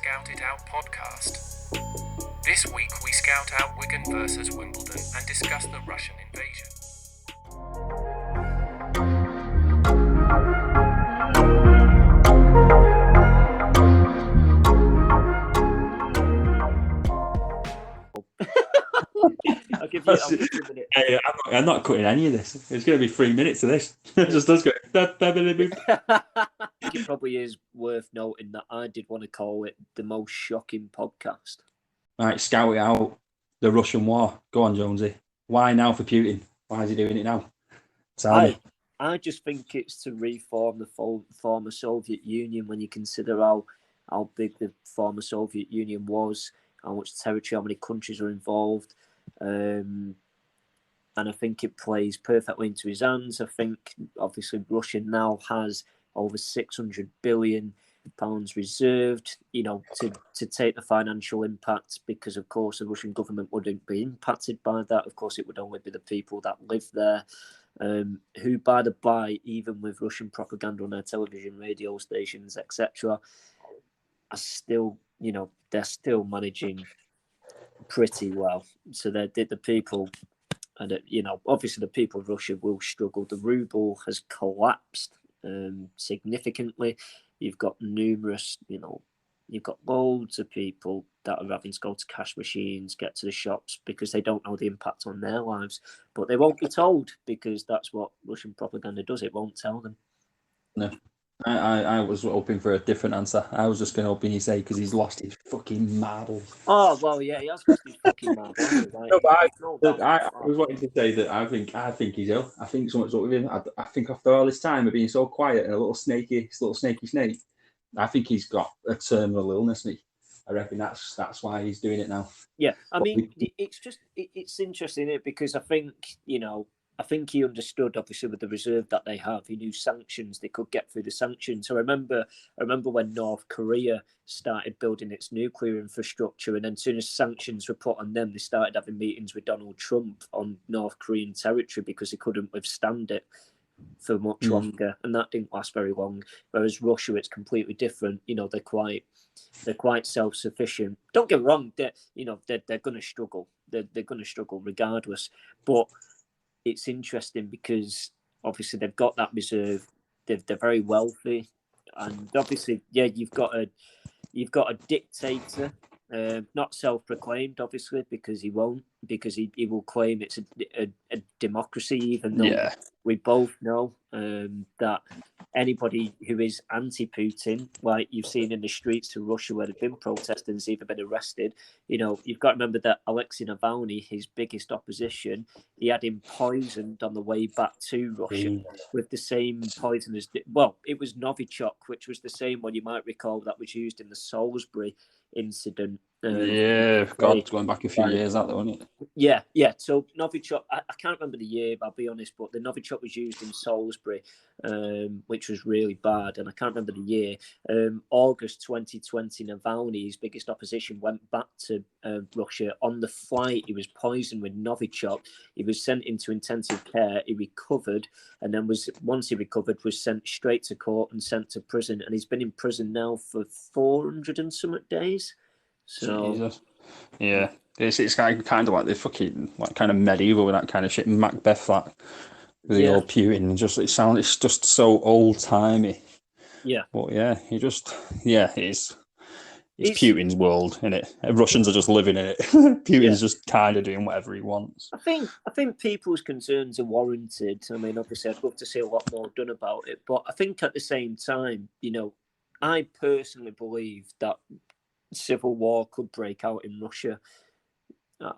Scout It Out podcast. This week we scout out Wigan versus Wimbledon and discuss the Russian invasion. I'll give you a minute. Hey, I'm not cutting any of this. It's going to be 3 minutes of this. It just does go. It probably is worth noting that I did want to call it the most shocking podcast. Right, scout it out. The Russian war. Go on, Jonesy. Why now for Putin? Why is he doing it now? Tell me. I just think it's to reform the former Soviet Union when you consider how big the former Soviet Union was, how much territory, how many countries are involved. And I think it plays perfectly into his hands. I think, obviously, Russia now has over £600 billion reserved, to take the financial impact, because, of course, the Russian government wouldn't be impacted by that. Of course, it would only be the people that live there, who, by the by, even with Russian propaganda on their television, radio stations, etc., are still, they're still managing pretty well. So the people, and obviously the people of Russia will struggle. The ruble has collapsed significantly. You've got numerous, you've got loads of people that are having to go to cash machines, get to the shops, because they don't know the impact on their lives. But they won't be told, because that's what Russian propaganda does. It won't tell them. No. I was hoping for a different answer. I was just going to hoping you say because he's lost his fucking marbles. Oh, well, yeah, he has lost his fucking marbles. Right? No, but I was wanting to say that I think he's ill. I think something's up with him. I think after all this time of being so quiet and a little snaky snake, I think he's got a terminal illness. I reckon that's why he's doing it now. Yeah, I mean, it's interesting, isn't it? Because I think, I think he understood, obviously, with the reserve that they have. He knew sanctions, they could get through the sanctions. So I remember when North Korea started building its nuclear infrastructure, and then as soon as sanctions were put on them, they started having meetings with Donald Trump on North Korean territory because they couldn't withstand it for much longer, and that didn't last very long. Whereas Russia, it's completely different. They're quite self-sufficient. Don't get me wrong, they're going to struggle. They're going to struggle regardless, but it's interesting because obviously they've got that reserve. They're very wealthy, and obviously, you've got a dictator, not self-proclaimed, obviously, because he won't, because he will claim it's a democracy, even though we both know that anybody who is anti-Putin, like you've seen in the streets of Russia where they've been protesting, has even been arrested. You've got to remember that Alexei Navalny, his biggest opposition, he had him poisoned on the way back to Russia with the same poison as... Well, it was Novichok, which was the same one, you might recall, that was used in the Salisbury incident. Going back a few years, that wasn't it? Yeah. So Novichok, I can't remember the year, I'll be honest, but the Novichok was used in Salisbury, which was really bad, and I can't remember the year. August 2020, Navalny, his biggest opposition, went back to Russia. On the flight, he was poisoned with Novichok. He was sent into intensive care. He recovered, and then once he recovered, was sent straight to court and sent to prison. And he's been in prison now for 400 and something days. So, Jesus. Yeah, it's kind of like the fucking kind of medieval with that kind of shit, Macbeth, that with the old Putin. It's just so old timey. Yeah, but it's Putin's world, isn't it? Russians are just living in it. Putin's just kind of doing whatever he wants. I think people's concerns are warranted. I mean, obviously, I'd love to see a lot more done about it, but I think at the same time, I personally believe that civil war could break out in Russia.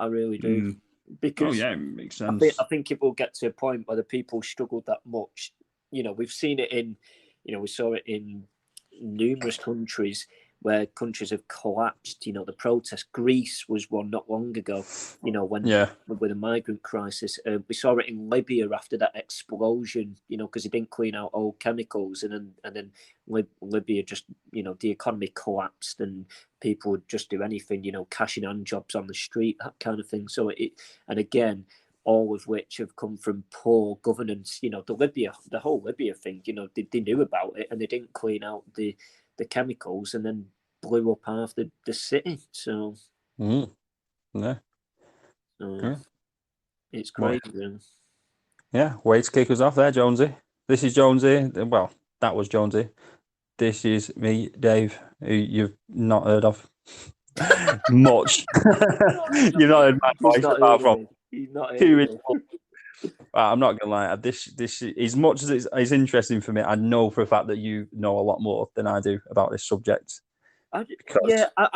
I really do. Because it makes sense. I think it will get to a point where the people struggled that much. We've seen it we saw it in numerous countries where countries have collapsed. The protest. Greece was one not long ago. With a migrant crisis, we saw it in Libya after that explosion. Because it didn't clean out old chemicals, and then Libya just the economy collapsed, and people would just do anything. Cash in hand jobs on the street, that kind of thing. So and again, all of which have come from poor governance. The whole Libya thing. They knew about it and they didn't clean out the chemicals, and then blew up half the city. So, Yeah. so Yeah. it's crazy. Well, yeah, way to kick us off there, Jonesy. This is Jonesy. Well, that was Jonesy. This is me, Dave, who you've not heard of much. You've not heard my voice apart from He's not 2 minutes. I'm not gonna lie. This as much as it's interesting for me, I know for a fact that you know a lot more than I do about this subject. I'm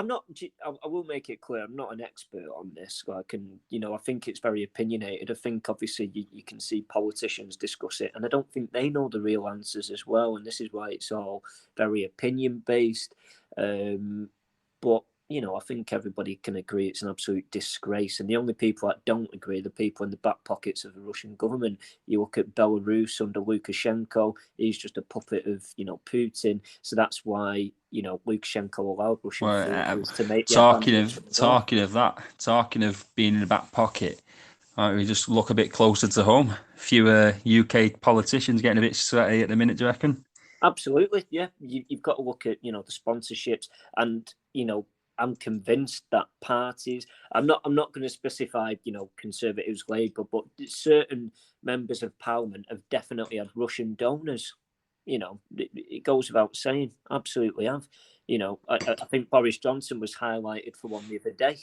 not. I will make it clear. I'm not an expert on this. I think it's very opinionated. I think obviously you can see politicians discuss it, and I don't think they know the real answers as well. And this is why it's all very opinion based. But I think everybody can agree it's an absolute disgrace. And the only people that don't agree are the people in the back pockets of the Russian government. You look at Belarus under Lukashenko, he's just a puppet of, Putin. So that's why, Lukashenko allowed Russian forces to make talking of being in the back pocket, we just look a bit closer to home. A few UK politicians getting a bit sweaty at the minute, do you reckon? Absolutely, yeah. You've got to look at, the sponsorships and, I'm convinced that parties, I'm not going to specify, Conservatives, Labour, but certain members of Parliament have definitely had Russian donors. It goes without saying, absolutely have. I think Boris Johnson was highlighted for one the other day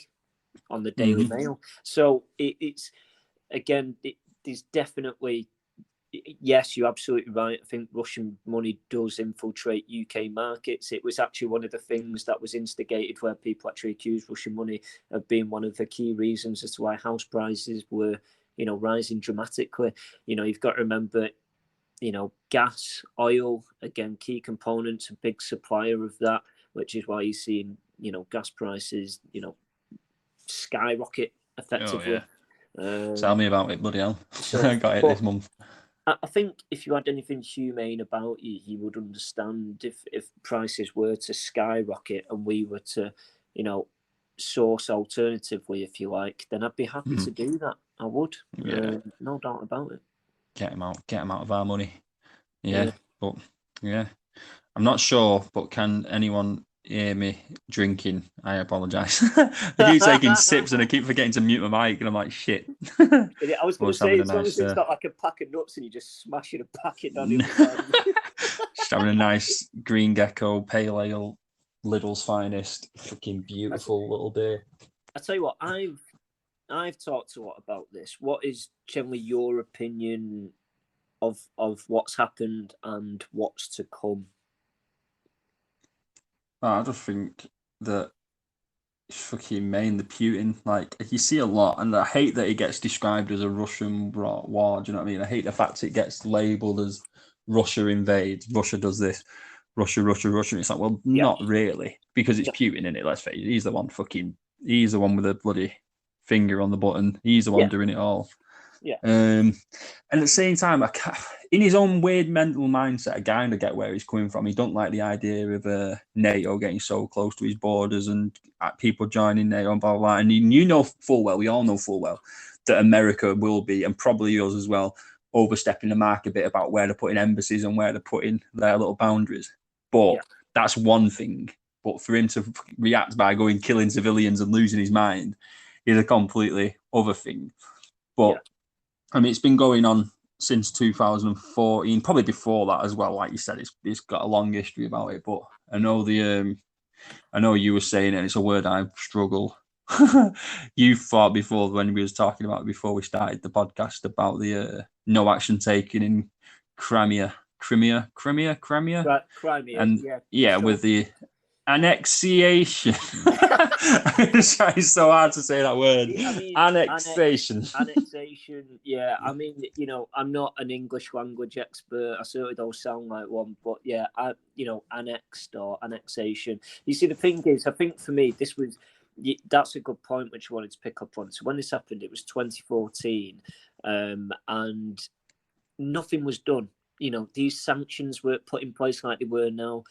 on the Daily Mail. So it's, again, there's definitely... Yes, you're absolutely right. I think Russian money does infiltrate UK markets. It was actually one of the things that was instigated where people actually accused Russian money of being one of the key reasons as to why house prices were, rising dramatically. You've got to remember, gas, oil, again, key components, a big supplier of that, which is why you're seeing, gas prices, skyrocket effectively. Oh, yeah. Tell me about it, bloody hell. I got it this month. I think if you had anything humane about you, you would understand if prices were to skyrocket and we were to, source alternatively, if you like, then I'd be happy to do that. I would. Yeah. No doubt about it. Get them out of our money. Yeah. But yeah, I'm not sure, but can anyone hear me drinking? I apologise. I keep taking sips and I keep forgetting to mute my mic, and I'm like, shit. I was going to say, as long as it's got like a pack of nuts and you just smash it a packet on it. Just having a nice Green Gecko Pale Ale, Lidl's finest, fucking beautiful little beer. I tell you what, I've talked a lot about this. What is generally your opinion of what's happened and what's to come? I just think that it's fucking main the Putin. Like, you see a lot, and I hate that it gets described as a Russian war. Do you know what I mean? I hate the fact it gets labelled as Russia invades, Russia does this, Russia. It's like, well, not really, because it's Putin in it. Let's face it, he's the one with the bloody finger on the button. He's the one doing it all. Yeah. And at the same time, in his own weird mental mindset, I kind of get where he's coming from. He don't like the idea of NATO getting so close to his borders and people joining NATO and blah, blah, blah. And we all know full well, that America will be, and probably us as well, overstepping the mark a bit about where they're putting embassies and where they're putting their little boundaries. But that's one thing. But for him to react by going killing civilians and losing his mind is a completely other thing. But I mean, it's been going on since 2014, probably before that as well. Like you said, it's got a long history about it. But I know I know you were saying it, and it's a word I struggle. You thought before when we was talking about it before we started the podcast about the no action taken in Crimea, and with the annexation. It's so hard to say that word. Annexation. Annexation. Yeah, I mean, I'm not an English language expert. I certainly don't sound like one, but yeah, annexed or annexation. You see, the thing is, I think for me, that's a good point which I wanted to pick up on. So when this happened, it was 2014, and nothing was done. These sanctions weren't put in place like they were now.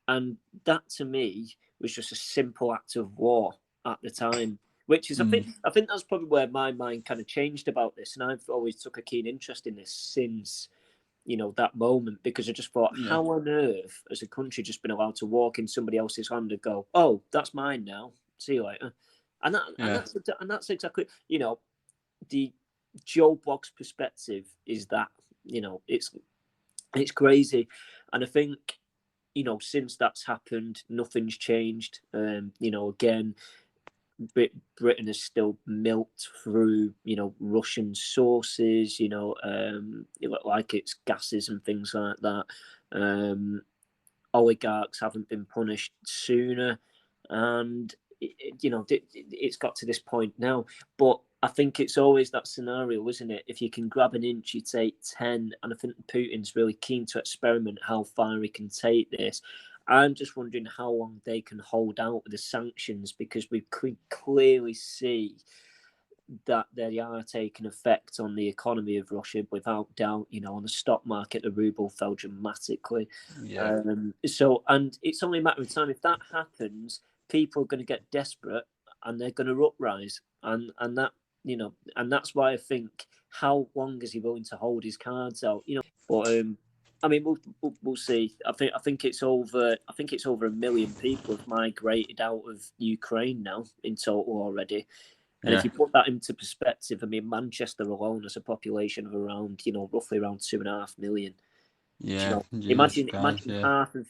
And that, to me, was just a simple act of war at the time, which is, I think that's probably where my mind kind of changed about this. And I've always took a keen interest in this since, that moment, because I just thought, Yeah. how on earth has a country just been allowed to walk in somebody else's hand and go, oh, that's mine now, see you later? And that's exactly, the Joe Blogs perspective is that, it's crazy. And I think, since that's happened, nothing's changed. Again, Britain is still milked through, Russian sources, like it's gases and things like that. Oligarchs haven't been punished sooner, and it's got to this point now. But I think it's always that scenario, isn't it? If you can grab an inch, you take 10. And I think Putin's really keen to experiment how far he can take this. I'm just wondering how long they can hold out with the sanctions, because we could clearly see that they are taking effect on the economy of Russia without doubt. On the stock market, the ruble fell dramatically. Yeah. And it's only a matter of time. If that happens, people are going to get desperate and they're going to uprise. And that, and that's why I think, how long is he willing to hold his cards out? But I mean, we'll see. I think it's over. I think it's over 1 million people have migrated out of Ukraine now in total already. And if you put that into perspective, I mean, Manchester alone has a population of around, roughly around 2.5 million. Yeah. Imagine half of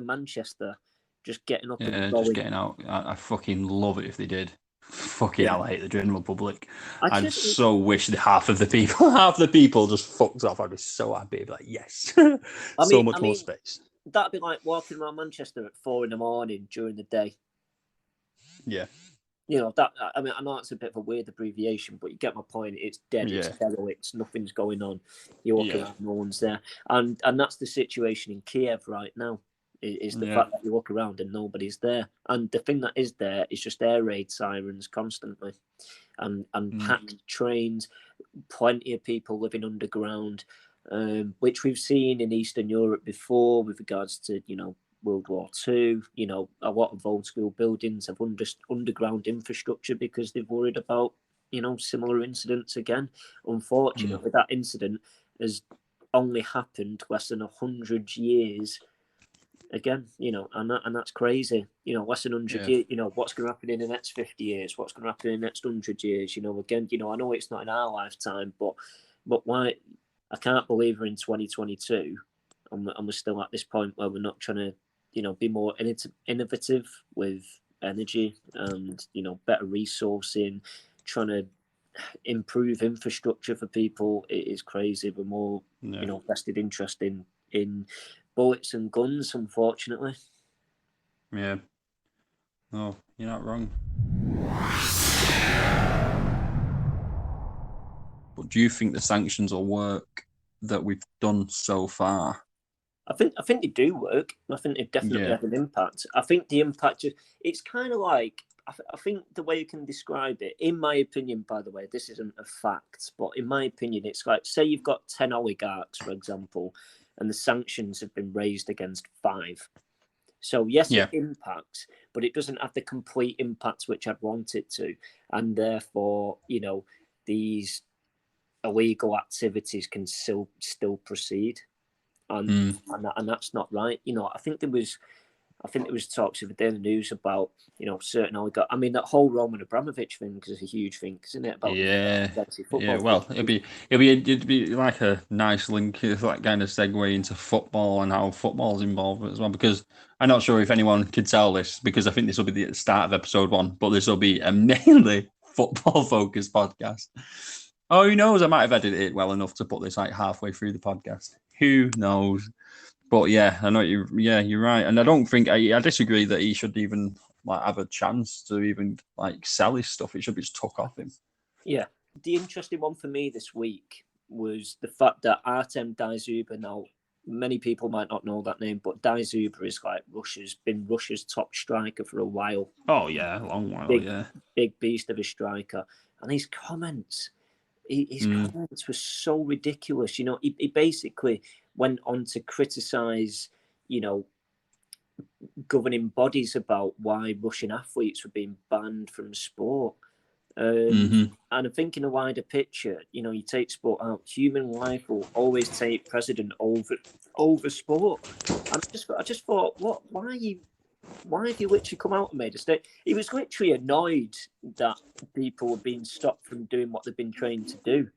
Manchester just getting up and going. Just getting out. I fucking love it if they did. Fucking hell, I hate the general public. I so wish that half the people just fucked off. I'd be so happy. I'd be like, yes, much more space. That'd be like walking around Manchester at 4 a.m. during the day. Yeah. That, I mean, I know it's a bit of a weird abbreviation, but you get my point. It's dead. Yeah. It's derelict. Nothing's going on. You walk around, no one's there, and that's the situation in Kiev right now. Is the fact that you walk around and nobody's there, and the thing that is there is just air raid sirens constantly, and packed trains, plenty of people living underground, which we've seen in Eastern Europe before with regards to World War II. A lot of old school buildings have underground infrastructure because they've worried about similar incidents again. Unfortunately, that incident has only happened less than 100 years. Again, and that's crazy. Less than 100 years. What's going to happen in the next 50 years? What's going to happen in the next 100 years? Again, I know it's not in our lifetime, but why? I can't believe we're in 2022, and we're still at this point where we're not trying to, be more innovative with energy and better resourcing, trying to improve infrastructure for people. It is crazy. We're more, vested interest in bullets and guns, unfortunately. Yeah. No, you're not wrong. But do you think the sanctions will work that we've done so far? I think they do work. I think they've definitely had an impact. I think the impact, it's kind of like, I think the way you can describe it, in my opinion, by the way, this isn't a fact, but in my opinion, it's like, say you've got 10 oligarchs, for example, and the sanctions have been raised against 5. So yes, it impacts, but it doesn't have the complete impact which I'd want it to. And therefore, these illegal activities can still proceed. And that's not right. I think there was talks of the news about certain oligarchs. I mean, that whole Roman Abramovich thing is a huge thing, isn't it? About football. Well, it'd be like a nice link, like kind of segue into football and how football's involved as well. Because I'm not sure if anyone could tell this, because I think this will be the start of episode 1, but this will be a mainly football focused podcast. Oh, who knows? I might have edited it well enough to put this like halfway through the podcast. Who knows? But yeah, I know you're right, and I don't think I disagree that he should even like have a chance to even like sell his stuff. It should be just took off him. Yeah, the interesting one for me this week was the fact that Artem Dzyuba. Now, many people might not know that name, but Dzyuba is like Russia's top striker for a while. Oh yeah, a long while. Big beast of a striker, and his comments. His comments were so ridiculous. He basically went on to criticize, governing bodies about why Russian athletes were being banned from sport. Mhm. And I think in a wider picture, you know, you take sport out, human life will always take precedent over sport. And I just thought, why have you literally come out and made a statement? He was literally annoyed that people were being stopped from doing what they've been trained to do.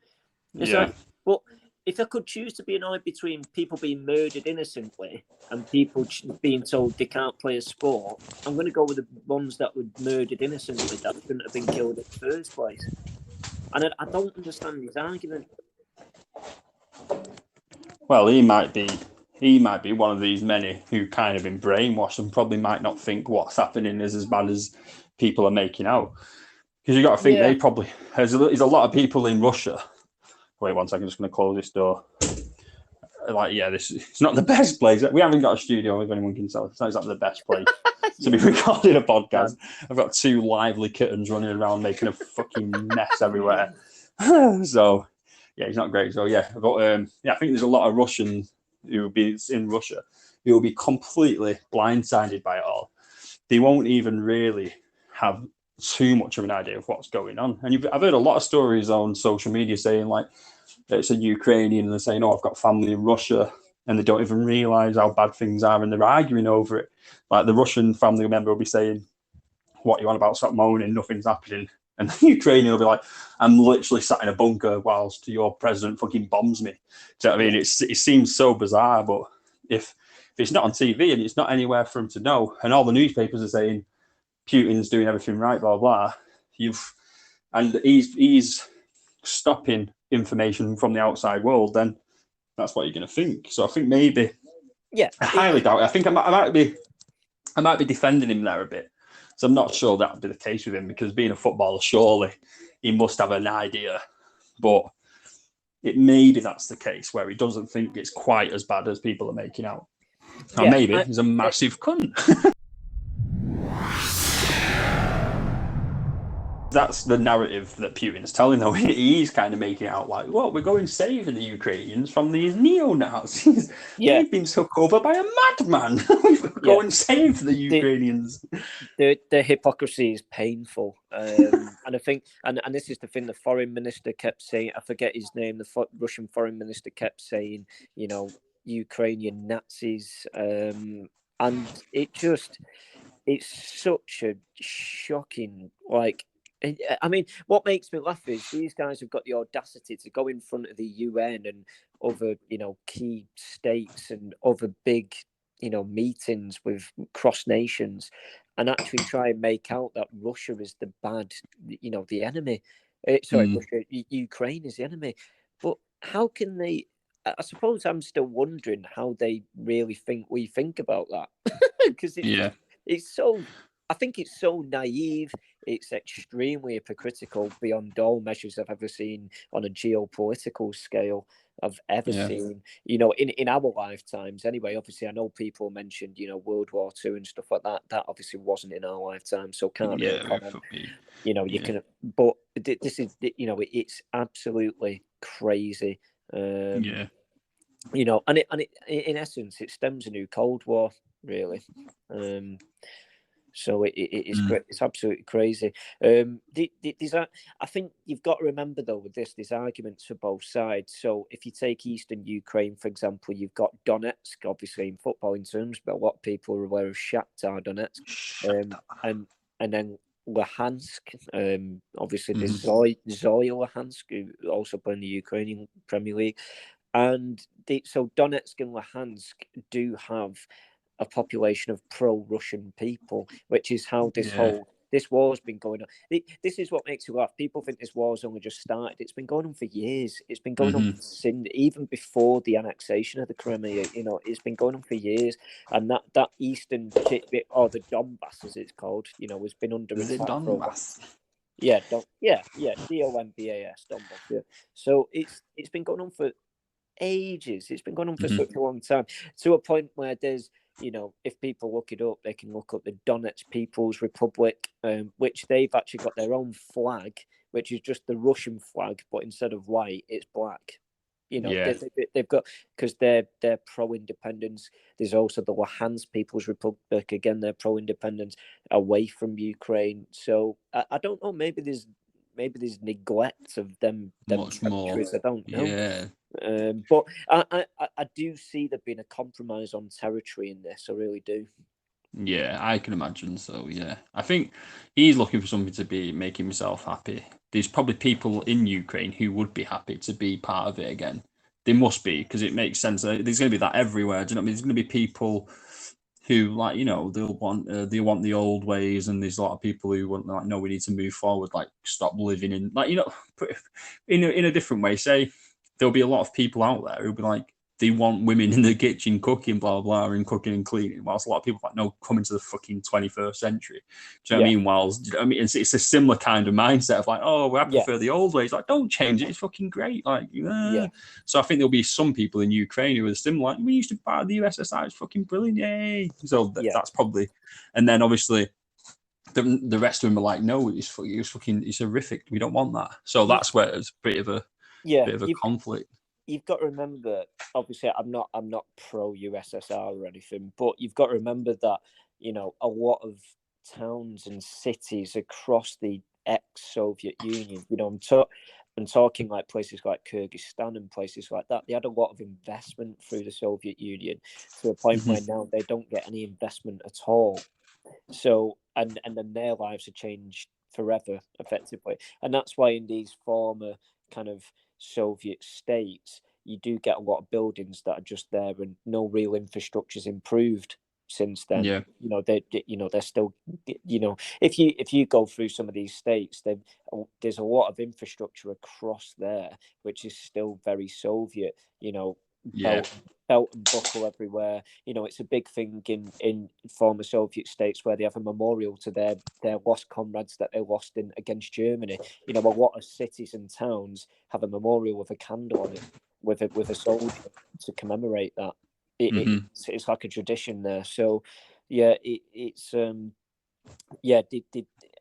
It's Yeah. like, well, if I could choose to be annoyed between people being murdered innocently and people being told they can't play a sport, I'm going to go with the ones that were murdered innocently that shouldn't have been killed in the first place. And I don't understand his argument. Well, he might be one of these many who kind of been brainwashed and probably might not think what's happening is as bad as people are making out. Because you got to think they probably there's a lot of people in Russia. Wait 1 second, I'm just going to close this door. Like, yeah, it's not the best place. We haven't got a studio, if anyone can tell. It's not exactly the best place to be recording a podcast. I've got 2 lively kittens running around making a fucking mess everywhere. So, yeah, he's not great. So, yeah, but I think there's a lot of Russians who will be in Russia who will be completely blindsided by it all. They won't even really have too much of an idea of what's going on. And I've heard a lot of stories on social media saying, like, it's a Ukrainian and they're saying, oh, I've got family in Russia, and they don't even realize how bad things are, and they're arguing over it. Like, the Russian family member will be saying, what you want about, stop moaning, nothing's happening. And the Ukrainian will be like, I'm literally sat in a bunker whilst your president fucking bombs me. Do you know what I mean? It seems so bizarre, but if it's not on TV and it's not anywhere for him to know, and all the newspapers are saying Putin's doing everything right, blah blah, and he's stopping information from the outside world, then that's what you're going to think. So I think maybe, I highly doubt it. I think I might be defending him there a bit. So I'm not sure that would be the case with him, because being a footballer, surely he must have an idea. But it maybe that's the case where he doesn't think it's quite as bad as people are making out. Or maybe he's a massive cunt. That's the narrative that Putin is telling, though. He's kind of making it out like, well, we're going saving the Ukrainians from these neo-Nazis. They've been took over by a madman. We're going to save the Ukrainians. The hypocrisy is painful. And I think, and this is the thing the foreign minister kept saying, I forget his name, the Russian foreign minister kept saying, you know, Ukrainian Nazis. And it's such a shocking, like, I mean, what makes me laugh is these guys have got the audacity to go in front of the UN and other, you know, key states and other big, you know, meetings with cross nations and actually try and make out that Russia is the bad, you know, the enemy. Russia, Ukraine is the enemy. But how can they? I suppose I'm still wondering how they really think we think about that, because it's so. I think it's so naive. It's extremely hypocritical beyond all measures I've ever seen on a geopolitical scale I've ever seen. You know, in our lifetimes, anyway. Obviously, I know people mentioned, you know, World War II and stuff like that. That obviously wasn't in our lifetime, so can't really comment. You know, you can, but this is, you know, it's absolutely crazy. You know, and it in essence, it stems a new Cold War, really. So it's great. It's absolutely crazy. I think you've got to remember, though, with this, there's arguments for both sides. So if you take Eastern Ukraine, for example, you've got Donetsk, obviously in football in terms, but a lot of people are aware of Shakhtar Donetsk, and then Luhansk. Obviously, there's Zoya Luhansk, who also play in the Ukrainian Premier League, and so Donetsk and Luhansk do have a population of pro-Russian people, which is how this war's been going on. This is what makes it laugh. People think this war's only just started. It's been going on for years. It's been going on since even before the annexation of the Crimea. You know, it's been going on for years, and that eastern bit, or the Donbass as it's called, you know, has been under attack. Donbass. DONBAS, Donbass. Yeah. So it's been going on for ages. It's been going on for such a long time, to a point where there's, you know, if people look it up, they can look up the Donetsk People's Republic, which they've actually got their own flag, which is just the Russian flag, but instead of white, it's black. You know, they've got, because they're pro-independence. There's also the Luhansk People's Republic. Again, they're pro-independence away from Ukraine. So I don't know. Maybe there's maybe there's neglect of them Much more. territories. I don't know. Yeah. But I do see there being a compromise on territory in this. I really do. Yeah, I can imagine. So yeah, I think he's looking for something to be making himself happy. There's probably people in Ukraine who would be happy to be part of it again. They must be, because it makes sense. There's going to be that everywhere. Do you know what I mean? There's going to be people who, like, you know, they'll want they want the old ways, and there's a lot of people who want, like, no, we need to move forward, like stop living in, like, you know, in a different way. Say there'll be a lot of people out there who'll be like, they want women in the kitchen cooking, blah, blah, and cooking and cleaning. Whilst a lot of people are like, no, come into the fucking 21st century. Do you know what I mean? Whilst, do you know what I mean? It's a similar kind of mindset of like, oh, I prefer the old ways. Like, don't change it. It's fucking great. Like, So I think there'll be some people in Ukraine who are similar. Like, we used to be part of the USSR. It's fucking brilliant. Yay. So that's probably, and then obviously the rest of them are like, no, it's horrific. We don't want that. So that's where it's a bit of a conflict. You've got to remember, obviously, I'm not pro USSR or anything, but you've got to remember that, you know, a lot of towns and cities across the ex-Soviet Union, you know, I'm talking like places like Kyrgyzstan and places like that. They had a lot of investment through the Soviet Union to a point where now they don't get any investment at all. So, and then their lives have changed forever, effectively. And that's why in these former kind of Soviet states, you do get a lot of buildings that are just there and no real infrastructure's improved since then. Yeah. They're still, you know, if you go through some of these states, there's a lot of infrastructure across there which is still very Soviet, you know. Belt and buckle everywhere. You know, it's a big thing in former Soviet states where they have a memorial to their lost comrades that they lost against Germany. You know, a lot of cities and towns have a memorial with a candle on it with a soldier to commemorate that. It's like a tradition there. So yeah,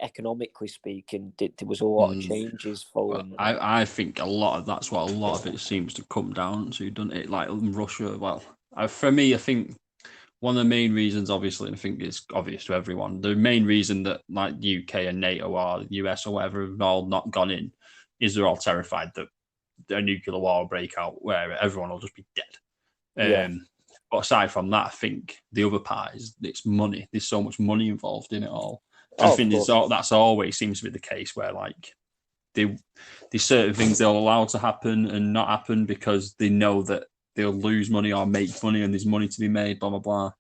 economically speaking, there was a lot of changes following. I think a lot of that's what a lot of it seems to come down to, doesn't it? Like Russia. Well, for me, I think one of the main reasons, obviously, and I think it's obvious to everyone, the main reason that like UK and NATO or US or whatever have all not gone in is they're all terrified that a nuclear war will break out where everyone will just be dead. But aside from that, I think the other part is it's money. There's so much money involved in it all. I think that's always seems to be the case where like there's certain things they'll allow to happen and not happen because they know that they'll lose money or make money and there's money to be made, blah, blah, blah.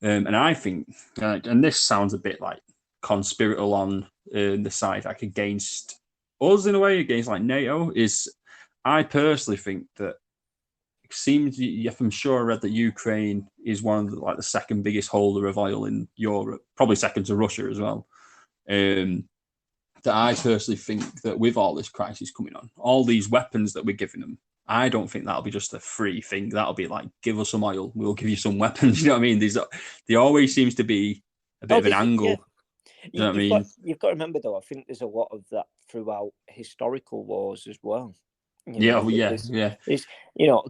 And I think, and this sounds a bit like conspiratorial on the side, like against us in a way, against like NATO, is I personally think that seems, I'm sure I read that Ukraine is one of the second biggest holder of oil in Europe, probably second to Russia as well. That I personally think that with all this crisis coming on, all these weapons that we're giving them, I don't think that'll be just a free thing. That'll be like, give us some oil, we'll give you some weapons. You know what I mean? There always seems to be a bit of an angle. Yeah. You know what I mean? You've got to remember, though, I think there's a lot of that throughout historical wars as well. There's, you know,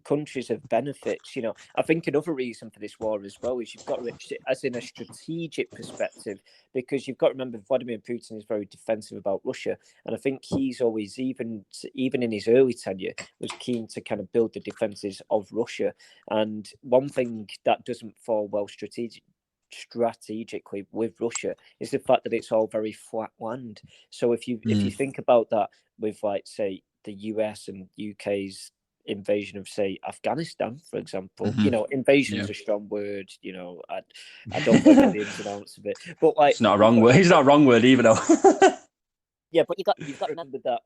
countries have benefits. You know, I think another reason for this war as well is you've got to, as in a strategic perspective, because you've got to remember Vladimir Putin is very defensive about Russia, and I think he's always, even in his early tenure, was keen to kind of build the defenses of Russia. And one thing that doesn't fall well strategically with Russia is the fact that it's all very flat land. So if you think about that with, like, say, the US and UK's invasion of, say, Afghanistan, for example. You know, invasion is a strong word. You know, I don't know the ins and outs of it, but like, it's not a wrong word. It's not a wrong word either, though. Yeah, but you've got to remember that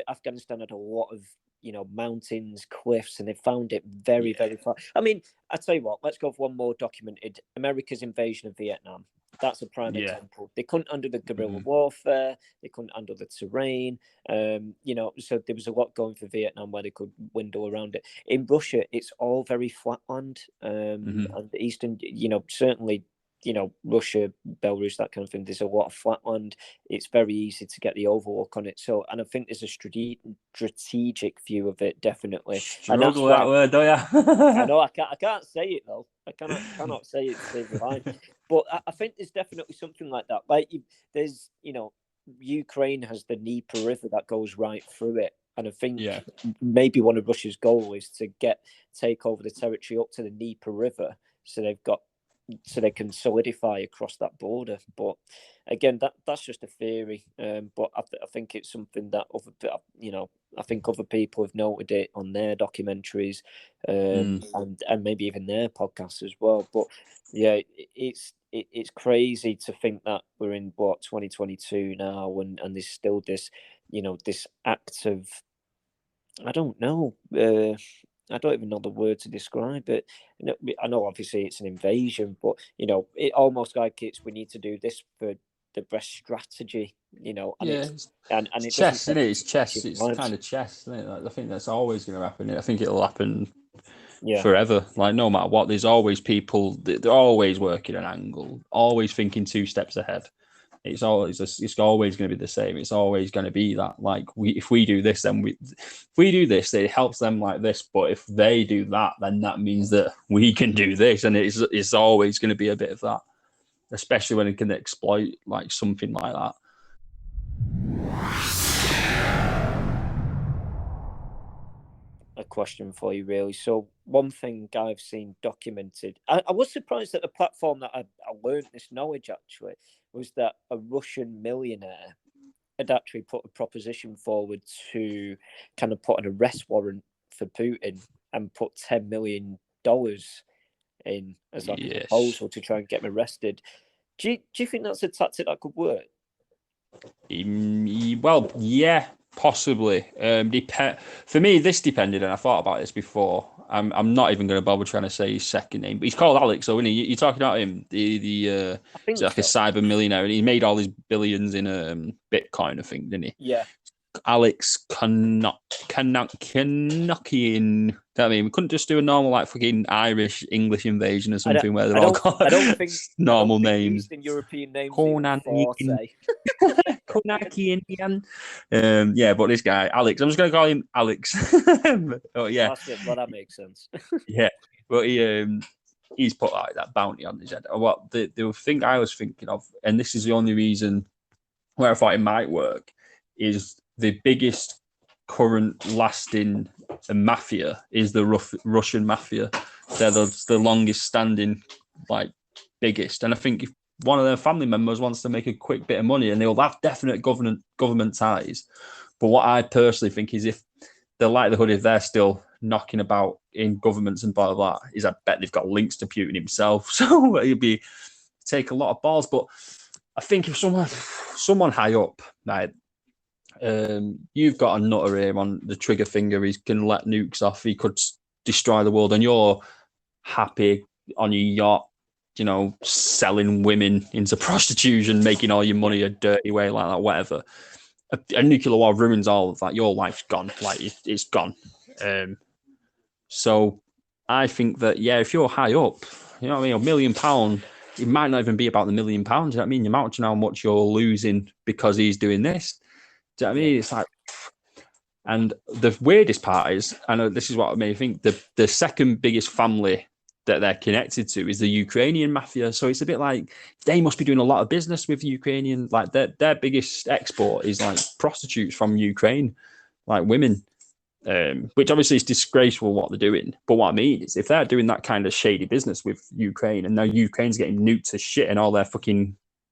Afghanistan had a lot of, you know, mountains, cliffs, and they found it very, very far. I mean, I tell you what, let's go for one more documented: America's invasion of Vietnam. That's a prime example. They couldn't handle the guerrilla warfare. They couldn't handle the terrain. You know, so there was a lot going for Vietnam where they could window around it. In Russia, it's all very flat land. And the eastern, you know, certainly, you know, Russia, Belarus, that kind of thing, there's a lot of flat land. It's very easy to get the overlook on it. So, and I think there's a strategic view of it, definitely. Struggle and that's that word, don't you? I know, I can't say it though. I cannot say it to save the line. But I think there's definitely something like that. Like there's, you know, Ukraine has the Dnieper River that goes right through it, and I think Yeah. maybe one of Russia's goals is to take over the territory up to the Dnieper River, so they can solidify across that border. But again, that's just a theory. But I think it's something that I think other people have noted it on their documentaries, and maybe even their podcasts as well. But yeah, it's crazy to think that we're in 2022 now, and there's still this this act of, I don't know. I don't even know the word to describe it. I know obviously it's an invasion, but it almost like we need to do this for the best strategy. And it's and it's it chess, doesn't isn't it? It's chess. It's lives. kind of chess, isn't it? Like, I think that's always going to happen. I think it'll happen Yeah. forever. Like, no matter what, there's always people. They're always working an angle, always thinking 2 steps ahead. It's always going to be the same. It's always going to be that, like, if we do this, then if we do this, it helps them like this. But if they do that, then that means that we can do this, and it's always going to be a bit of that, especially when it can exploit like something like that. A question for you, really. So one thing I've seen documented, I was surprised that the platform that I learned this knowledge actually was that a Russian millionaire had actually put a proposition forward to kind of put an arrest warrant for Putin and put $10 million in as like a proposal to try and get him arrested. Do you think that's a tactic that could work? Well, yeah, possibly. For me, this depended, and I thought about this before. I'm not even going to bother trying to say his second name, but he's called Alex. So, you're talking about him, he's like a cyber millionaire, and he made all his billions in Bitcoin, I think, didn't he? Yeah. Alex Kanokian. I mean, we couldn't just do a normal like fucking Irish English invasion or something where they're all got normal names. In European names. Konakian. Yeah, but this guy Alex, I'm just going to call him Alex. Oh yeah, well, that makes sense. Yeah, but he's put like that bounty on his head. What the thing I was thinking of, and this is the only reason where I thought it might work, is the biggest current lasting mafia is the Russian mafia. They're the longest standing, like, biggest. And I think if one of their family members wants to make a quick bit of money, and they'll have definite government ties. But what I personally think is, if the likelihood, if they're still knocking about in governments and blah, blah, blah, is I bet they've got links to Putin himself. So it'd take a lot of balls. But I think if someone high up, right, you've got a nutter here on the trigger finger, he can let nukes off, he could destroy the world, and you're happy on your yacht, selling women into prostitution, making all your money a dirty way like that, whatever. A nuclear war ruins all of that. Your life's gone. Like, it's gone. So I think that, yeah, if you're high up, you know what I mean, £1 million, it might not even be about the £1 million. You know what I mean? You might know how much you're losing because he's doing this. Do you know what I mean? It's like, and the weirdest part is, I know this is what made me think, the second biggest family that they're connected to is the Ukrainian mafia. So it's a bit like they must be doing a lot of business with Ukrainian, like their biggest export is like prostitutes from Ukraine, like women, which obviously is disgraceful what they're doing. But what I mean is, if they're doing that kind of shady business with Ukraine, and now Ukraine's getting nuked to shit, and all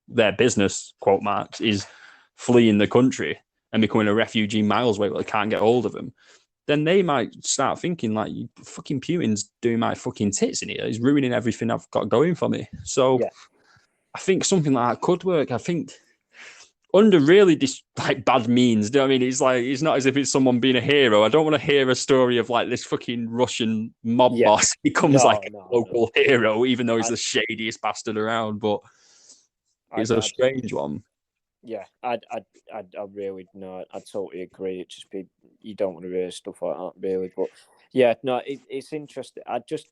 their business, quote marks, is fleeing the country and becoming a refugee miles away, where they can't get hold of them, then they might start thinking, like, fucking Putin's doing my fucking tits in here. He's ruining everything I've got going for me. So I think something like that could work. I think under really bad means. Do you know what I mean? It's like, it's not as if it's someone being a hero. I don't want to hear a story of like this fucking Russian mob boss becomes a local hero, even though he's the shadiest bastard around. But it's a strange one. Yeah, I really I totally agree. It just you don't want to hear stuff like that, really. But yeah, no, it's interesting. I just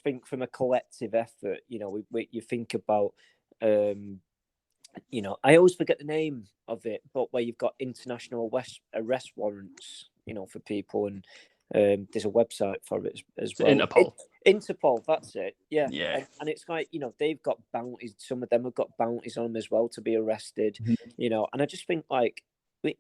think from a collective effort, you think about, I always forget the name of it, but where you've got international arrest warrants, for people, and there's a website for it as well. Interpol. Interpol, that's it. Yeah. Yeah. And it's like, they've got bounties. Some of them have got bounties on them as well to be arrested, and I just think like,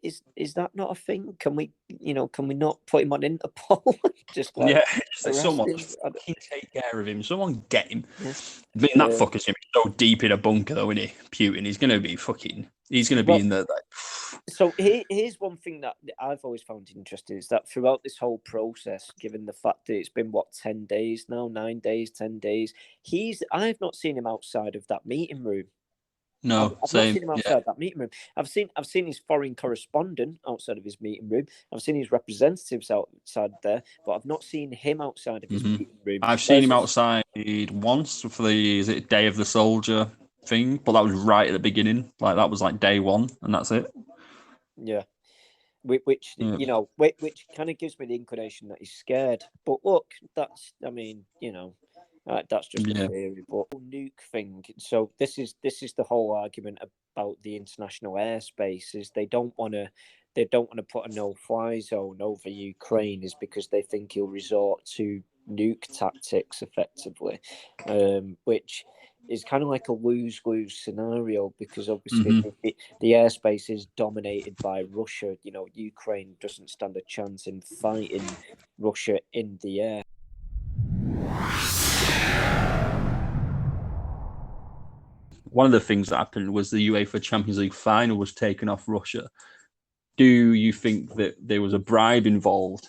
is that not a thing? Can we not put him on Interpol? Just like, Yeah, someone arrest him? fucking take care of him. Someone get him. Yeah. I mean, that fucker's gonna be so deep in a bunker, though, isn't he? Putin. He's gonna be in there. So here's one thing that I've always found interesting is that throughout this whole process, given the fact that it's been 10 days now, 9 days, 10 days, I've not seen him outside of that meeting room. No, I've not seen him outside that meeting room. I've seen his foreign correspondent outside of his meeting room. I've seen his representatives outside there, but I've not seen him outside of his meeting room. I've seen him outside once for the Day of the Soldier thing, but that was right at the beginning. Like that was like day one, and that's it. Yeah. Which kind of gives me the inclination that he's scared. But look, that's just a theory. But nuke thing. So this is the whole argument about the international airspace is they don't want to put a no-fly zone over Ukraine is because they think he'll resort to nuke tactics effectively, which is kind of like a lose-lose scenario because obviously the airspace is dominated by Russia. Ukraine doesn't stand a chance in fighting Russia in the air. One of the things that happened was the UEFA Champions League final was taken off Russia. Do you think that there was a bribe involved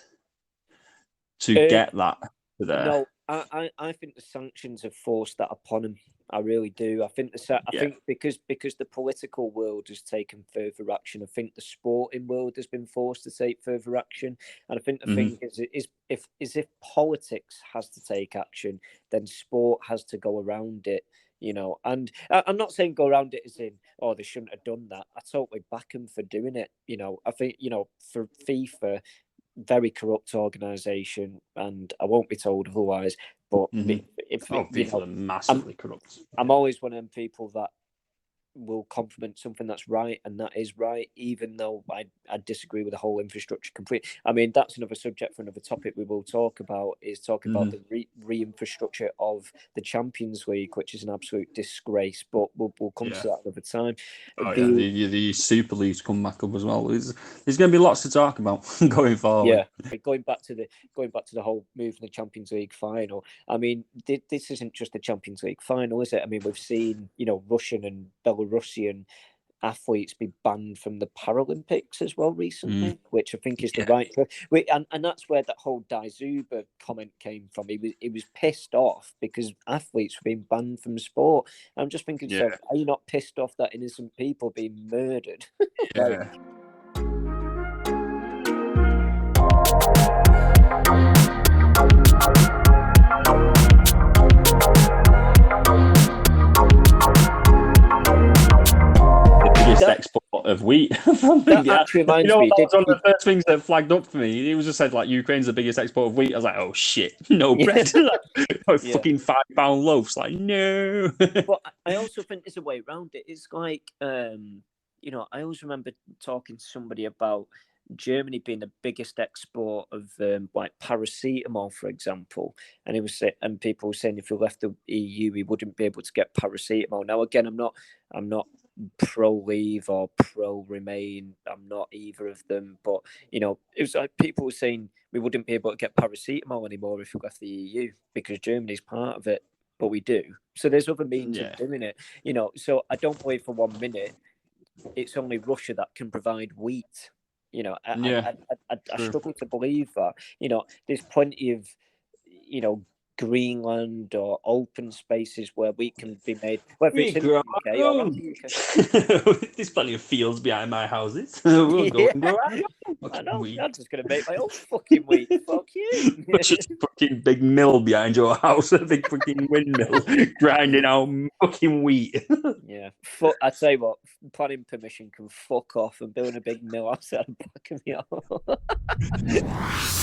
to get that there? No, I think the sanctions have forced that upon him. I really do. I think think because the political world has taken further action. I think the sporting world has been forced to take further action. And I think the thing is if politics has to take action, then sport has to go around it. And I'm not saying go around it as in, oh, they shouldn't have done that. I totally back them for doing it. I think, for FIFA, very corrupt organisation, and I won't be told otherwise. But FIFA are massively corrupt. I'm always one of them people that will compliment something that's right, and that is right, even though I disagree with the whole infrastructure completely. I mean, that's another subject for another topic we will talk about, about the re-infrastructure of the Champions League, which is an absolute disgrace, but we'll come to that another time. The Super League's come back up as well. There's going to be lots to talk about going forward. Yeah, going back to the whole move in the Champions League final. I mean, this isn't just the Champions League final, is it? I mean, we've seen Russian and Belarusian athletes be banned from the Paralympics as well recently, which I think is the right. And that's where that whole Daizuba comment came from. He was pissed off because athletes were being banned from sport. I'm just thinking, so are you not pissed off that innocent people being murdered? Yeah. Export of wheat. That actually reminds me. That was one of the first things that flagged up for me. It was just said like Ukraine's the biggest export of wheat. I was like, oh shit, no bread. Fucking £5 loaves. Like no. But I also think there's a way around it. It's like I always remember talking to somebody about Germany being the biggest export of like paracetamol, for example, and people were saying if we left the EU, we wouldn't be able to get paracetamol. Now, again, I'm not pro-leave or pro-remain. I'm not either of them, but it was like people were saying we wouldn't be able to get paracetamol anymore if we left the EU because Germany's part of it, but we do. So there's other means of doing it, So I don't believe for 1 minute it's only Russia that can provide wheat. I struggle to believe that. There's plenty of, Greenland or open spaces where wheat can be made. Whether it's in the UK or around the UK. There's plenty of fields behind my houses. We'll go and grow I know. I'm just going to make my own fucking wheat. Fuck you. Just a fucking big mill behind your house, a big fucking windmill grinding out fucking wheat. Yeah. I tell you what, planning permission can fuck off and build a big mill outside the back of the house.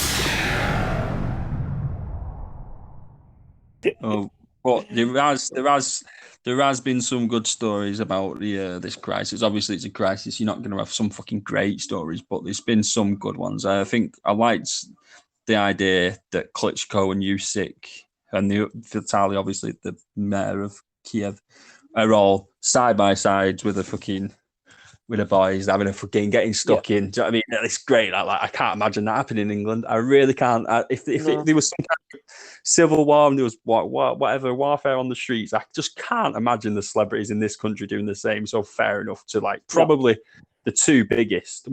Oh, but there has been some good stories about this crisis. Obviously, it's a crisis. You're not going to have some fucking great stories, but there's been some good ones. I think I liked the idea that Klitschko and Usyk and Vitaly, obviously the mayor of Kiev, are all side by side with the boys having a fucking getting stuck in. Do you know what I mean? It's great. I can't imagine that happening in England. I really can't. If there was some kind of civil war and there was whatever warfare on the streets, I just can't imagine the celebrities in this country doing the same. So fair enough to probably the three biggest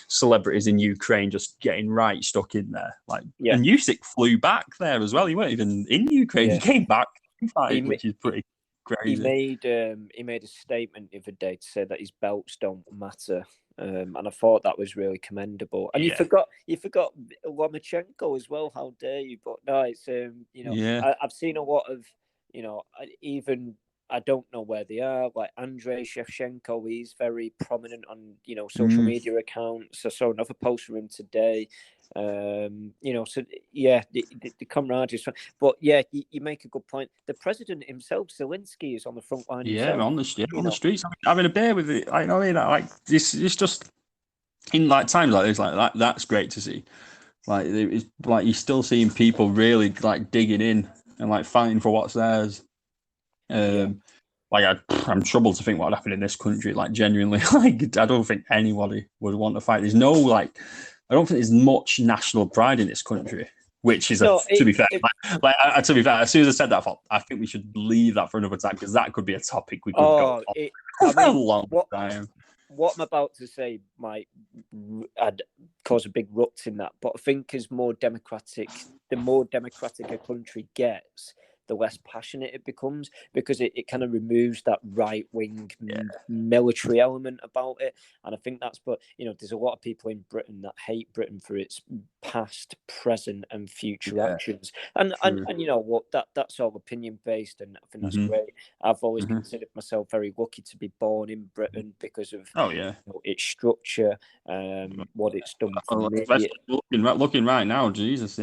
celebrities in Ukraine just getting right stuck in there. And Usyk flew back there as well. He weren't even in Ukraine. He came back, which is pretty crazy. He made a statement the other day to say that his belts don't matter, and I thought that was really commendable. And you forgot Lomachenko as well. How dare you? But no, it's I've seen a lot of even. I don't know where they are. Like Andrei Shevchenko, he's very prominent on social media accounts. I saw another post from him today. The camaraderie is fun. But you make a good point. The president himself, Zelensky, is on the front line. Yeah, on the streets, having a beer with it. I know that. This is just in times like this, like that. That's great to see. It's you're still seeing people really digging in and fighting for what's theirs. I'm troubled to think what would happen in this country. Genuinely, I don't think anybody would want to fight. There's no I don't think there's much national pride in this country, which is to be fair. To be fair, as soon as I said that, I think we should leave that for another time because that could be a topic we could go on for a long time. What I'm about to say might cause a big ruct in that, but I think the more democratic a country gets, the less passionate it becomes because it kind of removes that right-wing military element about it. And I think there's a lot of people in Britain that hate Britain for its past, present and future actions. And you know what, that's all opinion-based, and I think that's great. I've always considered myself very lucky to be born in Britain because of its structure, what it's done for me. Looking right now, Jesus,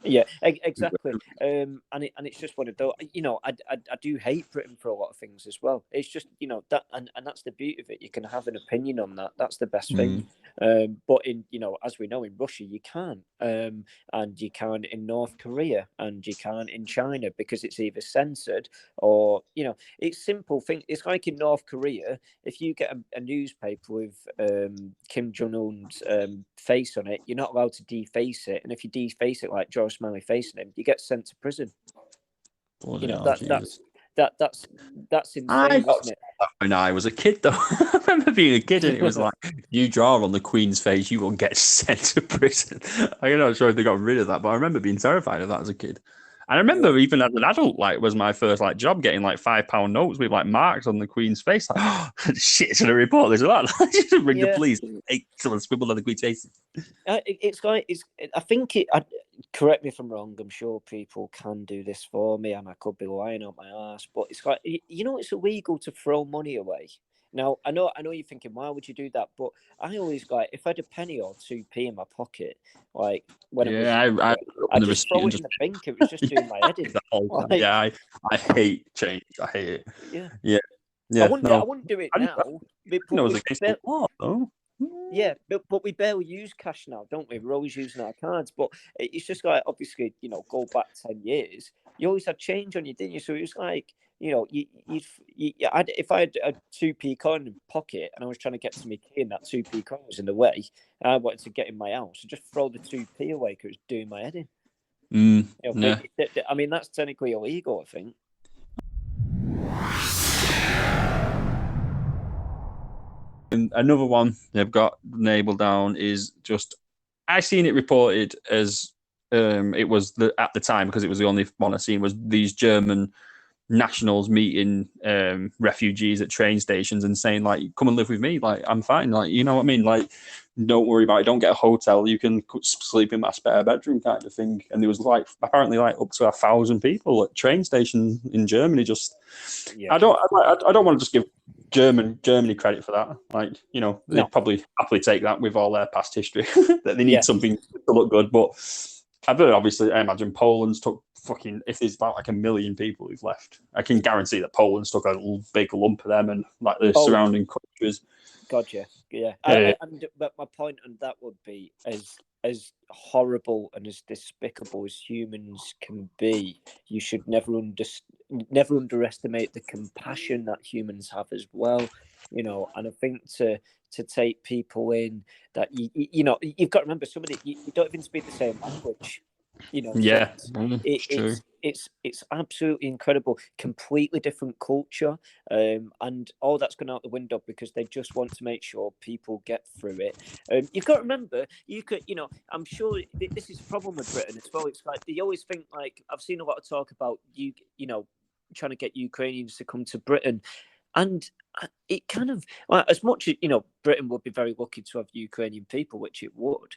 Yeah, exactly. And it's just one of those. I do hate Britain for a lot of things as well. It's just that, and that's the beauty of it. You can have an opinion on that. That's the best thing. But in as we know, in Russia you can't, and you can't in North Korea, and you can't in China because it's either censored or it's simple thing. It's like in North Korea, if you get a newspaper with Kim Jong Un's face on it, you're not allowed to deface it, and if you deface it like George Smiley facing him, you get sent to prison. That's insane, isn't it? When I was a kid, though, I remember being a kid, and it was you draw on the Queen's face, you will get sent to prison. I'm not sure if they got rid of that, but I remember being terrified of that as a kid. And I remember even as an adult, was my first job getting £5 notes with marks on the Queen's face. Shit, it's gonna report this or that. Just ring the police. Someone scribbled on the Queen's face. Correct me if I'm wrong. I'm sure people can do this for me, and I could be lying on my ass. But it's it's illegal to throw money away. Now, I know you're thinking, why would you do that? But I always if I had a penny or 2p in my pocket, I just throw it in the bank. It was just doing my head in. I hate change. I hate it. Yeah. I wouldn't do it now. Yeah, but we barely use cash now, don't we? We're always using our cards. But it's just obviously, go back 10 years, you always had change on you, didn't you? So it was if I had a 2p coin in my pocket and I was trying to get to my key and that 2p coin was in the way, and I wanted to get in my house, I'd just throw the 2p away because it was doing my head in. I mean, that's technically illegal, I think. And another one they've got nailed down is just, I seen it reported as it was at the time, because it was the only one I seen, was these German nationals meeting refugees at train stations and saying come and live with me, I'm fine, you know what I mean, don't worry about it, don't get a hotel, you can sleep in my spare bedroom kind of thing. And there was apparently up to 1,000 people at train stations in Germany. Just I don't want to just give Germany credit for that. They'd probably happily take that with all their past history that they need something to look good. But I imagine Poland's took if there's about 1 million people who've left, I can guarantee that Poland's took a big lump of them and the surrounding countries. God, yeah. But my point on that would be, as as horrible and as despicable as humans can be, you should never underestimate the compassion that humans have as well. And I think to take people in that you've got to remember, somebody you don't even speak the same language. Yeah, so it's absolutely incredible, completely different culture, and all that's gone out the window because they just want to make sure people get through it. You've got to remember, I'm sure this is a problem with Britain as well. It's like they always think, like, I've seen a lot of talk about trying to get Ukrainians to come to Britain. And it kind of, well, as much as Britain would be very lucky to have Ukrainian people, which it would.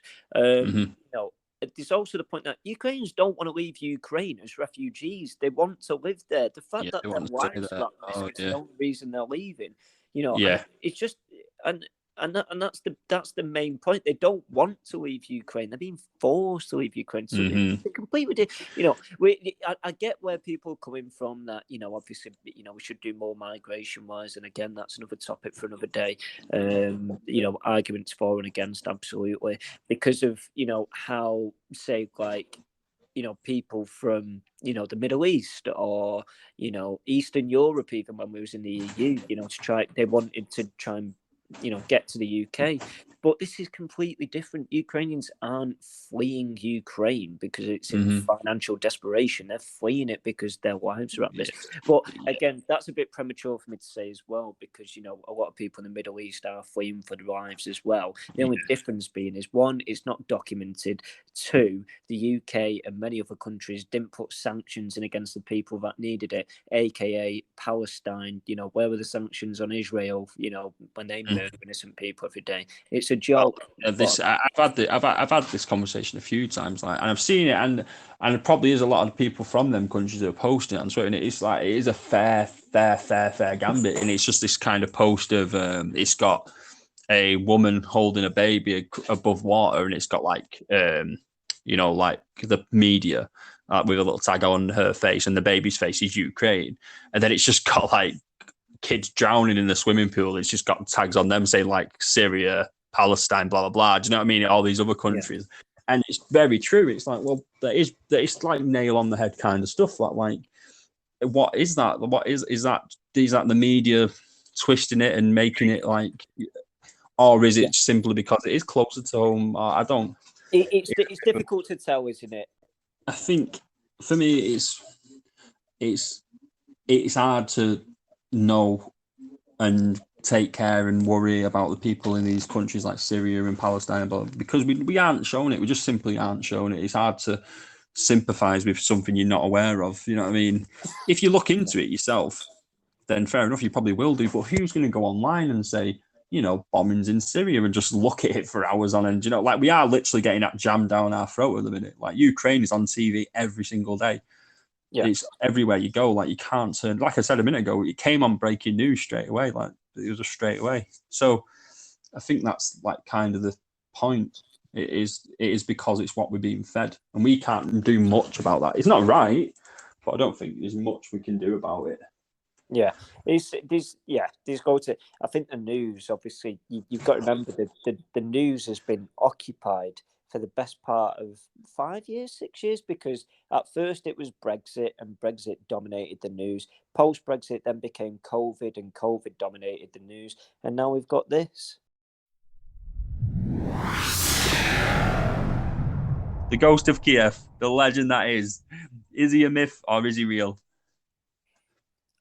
There's also the point that Ukrainians don't want to leave Ukraine as refugees. They want to live there. The fact that their wives are at risk is the only reason they're leaving. It's just and that's the main point. They don't want to leave Ukraine. They're being forced to leave Ukraine. So it's completely, I get where people are coming from. That obviously, we should do more migration wise. And again, that's another topic for another day. Arguments for and against, absolutely, because of how, say, like, people from the Middle East or Eastern Europe, even when we was in the EU, they wanted to try and get to the UK. But this is completely different. Ukrainians aren't fleeing Ukraine because it's in financial desperation. They're fleeing it because their lives are at risk. But again, that's a bit premature for me to say as well, because a lot of people in the Middle East are fleeing for their lives as well. The only difference being is, one, it's not documented. Two, the UK and many other countries didn't put sanctions in against the people that needed it, aka Palestine. Where were the sanctions on Israel? When they murder innocent people every day. It's a joke. I've had this conversation a few times, and I've seen it, and it probably is a lot of people from them countries that are posting it on Twitter, and it's like, it is a fair gambit, and it's just this kind of post of it's got a woman holding a baby above water, and it's got like like the media with a little tag on her face, and the baby's face is Ukraine, and then it's just got like kids drowning in the swimming pool. It's just got tags on them saying like Syria, Palestine, blah blah blah. Do you know what I mean? All these other countries, and it's very true. It's like, well, it's like nail on the head kind of stuff. Like, what is that? What is that? Is that the media twisting it and making it like, or is it simply because it is closer to home? I don't. It's difficult to tell, isn't it? I think for me, it's hard to know and take care and worry about the people in these countries like Syria and Palestine, but because we aren't shown it, we just simply aren't shown it. It's hard to sympathise with something you're not aware of. You know what I mean? If you look into it yourself, then fair enough, you probably will do. But who's going to go online and say, bombings in Syria, and just look at it for hours on end? Like, we are literally getting that jammed down our throat at the minute. Like, Ukraine is on TV every single day. Yeah. It's everywhere you go. Like, you can't turn. Like I said a minute ago, it came on breaking news straight away. Like, it was a straight away. So I think that's like kind of the point. It is because it's what we're being fed, and we can't do much about that. It's not right, but I don't think there's much we can do about it. Yeah, these go to. I think the news, obviously, you've got to remember that the news has been occupied for the best part of 5 years, 6 years, because at first it was Brexit, and Brexit dominated the news. Post-Brexit then became COVID, and COVID dominated the news. And now we've got this. The ghost of Kiev, the legend that is he a myth or is he real?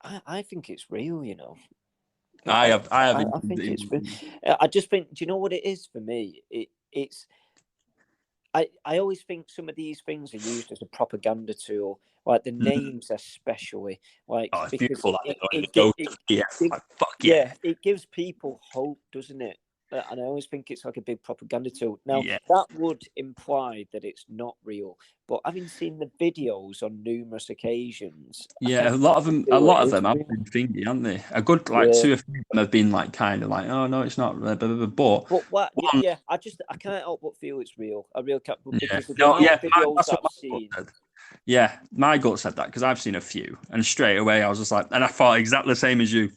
I think it's real, I think it's real. I just think, do you know what it is for me? It's I always think some of these things are used as a propaganda tool, like the names especially. Like, because it gives people hope, doesn't it? And I always think it's like a big propaganda tool. Now, that would imply that it's not real. But having seen the videos on numerous occasions, a lot of them have been thingy, haven't they? A good 2 or 3 of them have been like kind of like, oh no, it's not. But I can't help but feel it's real. I really can't. Because videos that I've seen. Yeah, my gut said that because I've seen a few, and straight away I was just like, and I thought exactly the same as you.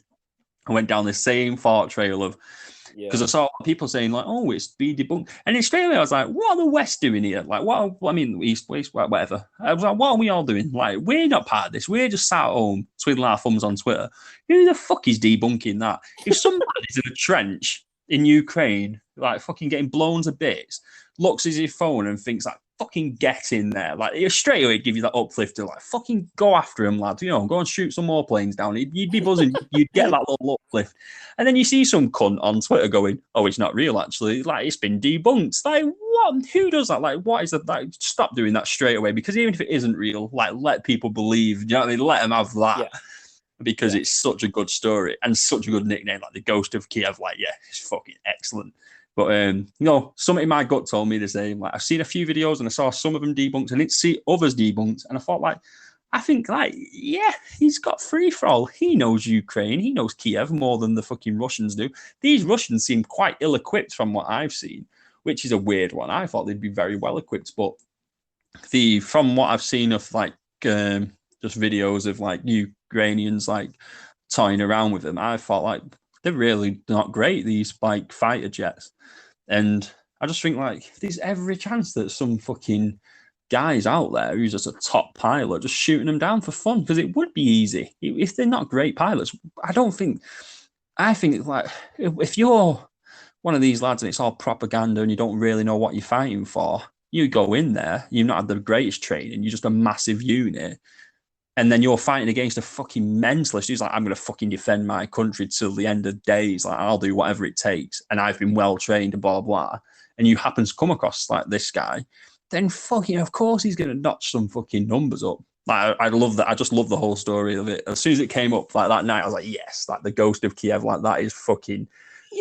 I went down the same thought trail of, Because I saw people saying like, "Oh, it's been debunked," and in straight away I was like, "What are the West doing here? Like, what? I mean, East, West, whatever." I was like, "What are we all doing? Like, we're not part of this. We're just sat at home twiddling our thumbs on Twitter. Who the fuck is debunking that? If somebody's in a trench in Ukraine, like fucking getting blown to bits, looks at his phone and thinks like, fucking get in there. Like, it straight away give you that uplift to like, fucking go after him, lad. You know, go and shoot some more planes down. You'd be buzzing. You'd get that little uplift. And then you see some cunt on Twitter going, oh, it's not real, actually. Like, it's been debunked. Like, what? Who does that? Like, what is that? Like, stop doing that straight away. Because even if it isn't real, like, let people believe. You know what I mean? Let them have that. Yeah. Because it's such a good story and such a good nickname. Like, the Ghost of Kiev. Like, yeah, it's fucking excellent. But, you know, something in my gut told me the same. Like, I've seen a few videos and I saw some of them debunked and I didn't see others debunked. And I thought, like, I think, like, yeah, he's got free for all. He knows Ukraine. He knows Kiev more than the fucking Russians do. These Russians seem quite ill-equipped from what I've seen, which is a weird one. I thought they'd be very well-equipped. But from what I've seen of, like, just videos of, like, Ukrainians, like, toying around with them, I thought, like, they're really not great, these, like, fighter jets. And I just think, like, there's every chance that some fucking guys out there who's just a top pilot just shooting them down for fun, because it would be easy. If they're not great pilots, I think, like, if you're one of these lads and it's all propaganda and you don't really know what you're fighting for, you go in there, you've not had the greatest training, you're just a massive unit, and then you're fighting against a fucking mentalist who's like, I'm going to fucking defend my country till the end of days. Like, I'll do whatever it takes. And I've been well trained and blah, blah. And you happen to come across like this guy, then fucking, of course, he's going to notch some fucking numbers up. Like, I love that. I just love the whole story of it. As soon as it came up like that night, I was like, yes, like the Ghost of Kiev, like that is fucking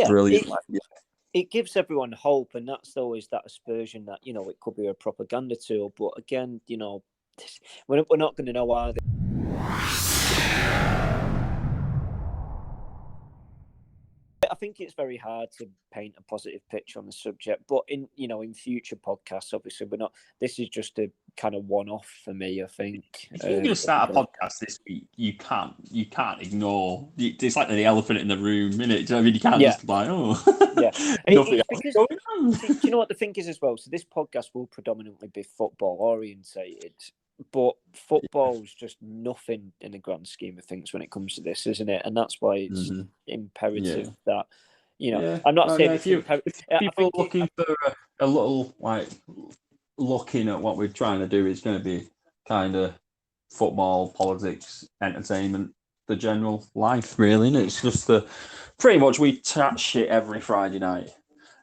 brilliant. It gives everyone hope. And that's always that aspersion that, you know, it could be a propaganda tool. But again, you know, we're not going to know either. I think it's very hard to paint a positive picture on the subject, but in future podcasts, obviously this is just a kind of one-off for me, I think. If you're going to start a podcast this week, you can't ignore, it's like the elephant in the room, isn't it? Do you know what I mean? You can't just like, because, do you know what the thing is as well? So this podcast will predominantly be football orientated, but football's just nothing in the grand scheme of things when it comes to this, isn't it? And that's why it's imperative that, you know, I'm not saying if people are looking for a little, like, looking at what we're trying to do, is going to be kind of football, politics, entertainment, the general life, really. And it's just pretty much we chat shit every Friday night.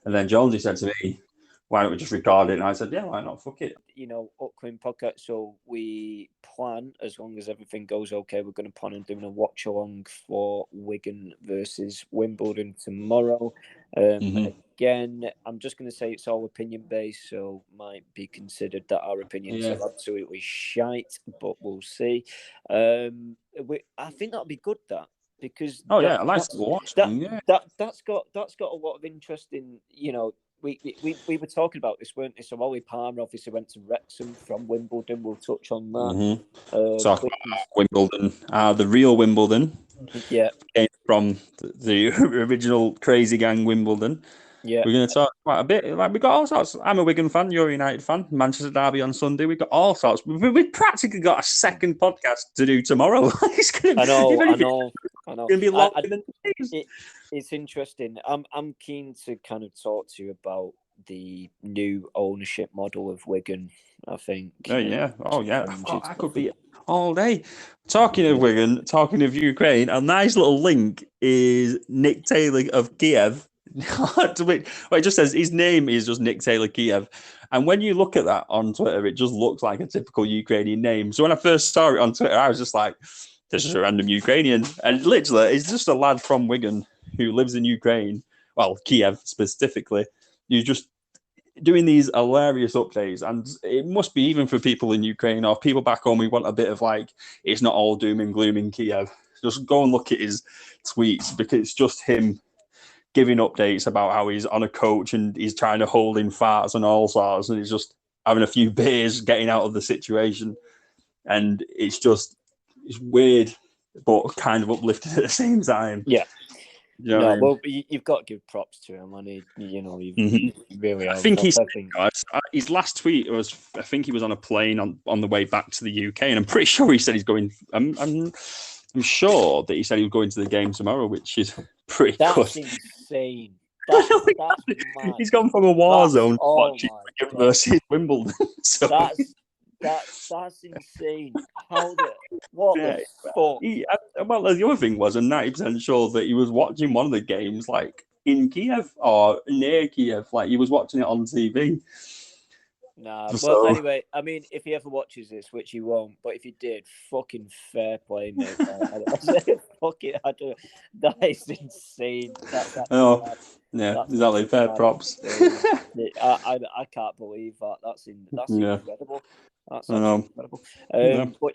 And then Jonesy said to me, why don't we just record it? And I said, yeah, why not? Fuck it. You know, upcoming podcast. So we plan, as long as everything goes okay, we're going to plan on doing a watch along for Wigan versus Wimbledon tomorrow. Again, I'm just going to say it's all opinion based, so might be considered that our opinions are absolutely shite, but we'll see. I think that'll be good. Because I like to watch them. That's got a lot of interest in, you know. We were talking about this, weren't we? So Ollie Palmer obviously went to Wrexham from Wimbledon. We'll touch on that. Talk about Wimbledon, the real Wimbledon. Yeah, came from the original Crazy Gang Wimbledon. Yeah, we're going to talk quite a bit. Like, we got all sorts. I'm a Wigan fan. You're a United fan. Manchester Derby on Sunday. We've got all sorts. We've practically got a second podcast to do tomorrow. I know. It's going to be longer than days. It's interesting. I'm keen to kind of talk to you about the new ownership model of Wigan, I think. I could be all day. Talking of Wigan, talking of Ukraine, a nice little link is Nick Taylor of Kiev. It just says his name is just Nick Taylor Kiev. And when you look at that on Twitter, it just looks like a typical Ukrainian name. So when I first saw it on Twitter, I was just like, this is a random Ukrainian. And literally, it's just a lad from Wigan who lives in Ukraine, well, Kiev specifically, who's just doing these hilarious updates. And it must be even for people in Ukraine or people back home who want a bit of like, it's not all doom and gloom in Kiev. Just go and look at his tweets, because it's just him giving updates about how he's on a coach and he's trying to hold in farts and all sorts, and he's just having a few beers, getting out of the situation. And it's weird, but kind of uplifted at the same time. Yeah. You know what I mean? well, you've got to give props to him, and you really. I have. think his last tweet was, I think he was on a plane on the way back to the UK, and I'm pretty sure he said he's going. I'm sure that he said he was going to the game tomorrow, which is pretty good. That's insane. That's mad. He's gone from a war zone to watching Wigan versus Wimbledon. So. That's insane. What the fuck? Well, the other thing was, I'm 90% sure that he was watching one of the games like in Kiev or near Kiev, like he was watching it on TV. Nah, well, anyway, I mean, if he ever watches this, which he won't, but if he did, fucking fair play, mate. That is insane. Exactly. Fair props. I can't believe that. That's incredible. That's incredible. But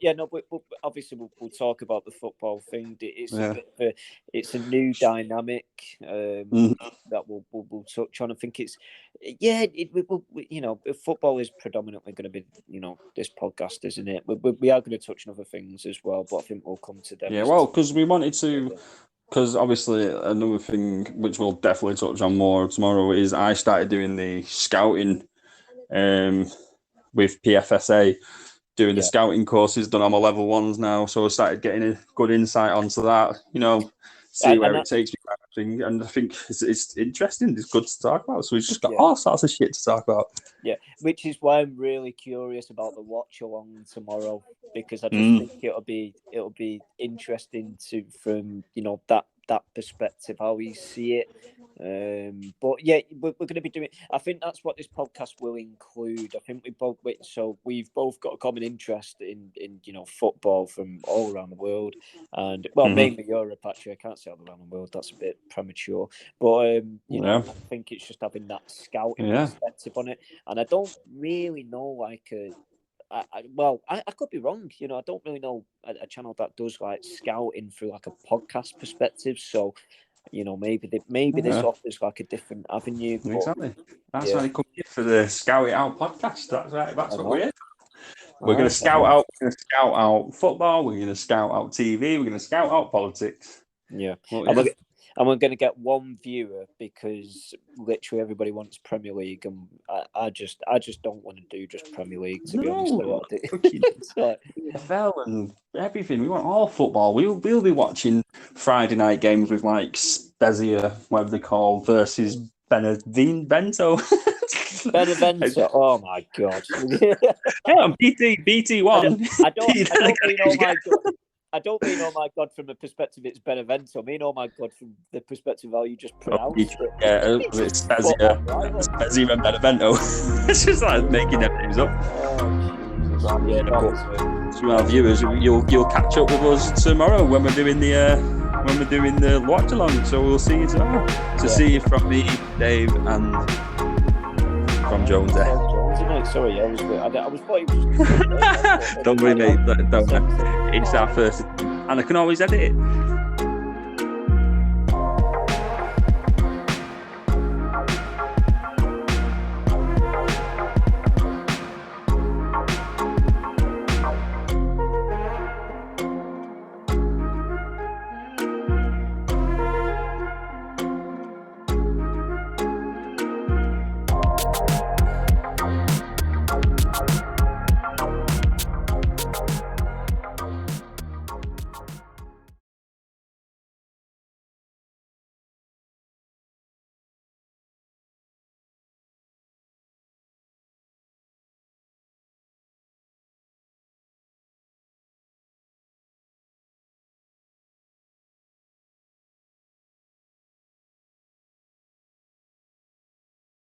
obviously we'll talk about the football thing. It's a new dynamic that we'll touch on. I think football is predominantly going to be this podcast, isn't it? We are going to touch on other things as well, but I think we'll come to them. Yeah, well, because we wanted to. Because obviously another thing which we'll definitely touch on more tomorrow is I started doing the scouting with PFSA, doing the scouting courses, done on my level ones now. So I started getting a good insight onto that, see where it takes me kind of thing. And I think it's interesting. It's good to talk about. So we've just got all sorts of shit to talk about. Yeah, which is why I'm really curious about the watch along tomorrow, because I just think it'll be interesting from that perspective, how we see it. But yeah, we're going to be doing. I think that's what this podcast will include. I think we've both got a common interest in football from all around the world, and mainly Europe. Actually, I can't say all around the world. That's a bit premature. But I think it's just having that scouting perspective on it, and I don't really know I could be wrong. I don't really know a channel that does like scouting through like a podcast perspective. So, maybe this offers like a different avenue. Exactly. That's why they come here for the Scout It Out podcast. That's right. That's what we're here. We're going to scout out. We're going to scout out football. We're going to scout out TV. We're going to scout out politics. Yeah. And we're going to get one viewer because literally everybody wants Premier League, and I just don't want to do just Premier League, to be honest. NFL and everything. We want all football. We'll be watching Friday night games with like Spezia, whatever they call, versus Benevento. Benevento. Oh my god. BT1. I don't mean oh my god from the perspective it's Benevento. I mean oh my god from the perspective how you just pronounce it. Yeah, it's Spezia and Benevento. It's just like making them names up. To our viewers, you'll catch up with us tomorrow when we're doing the watch along. So we'll see you tomorrow. So see you from me, Dave, and from Jones. Sorry, I was Don't worry, mate. Don't. It's our first, and I can always edit it.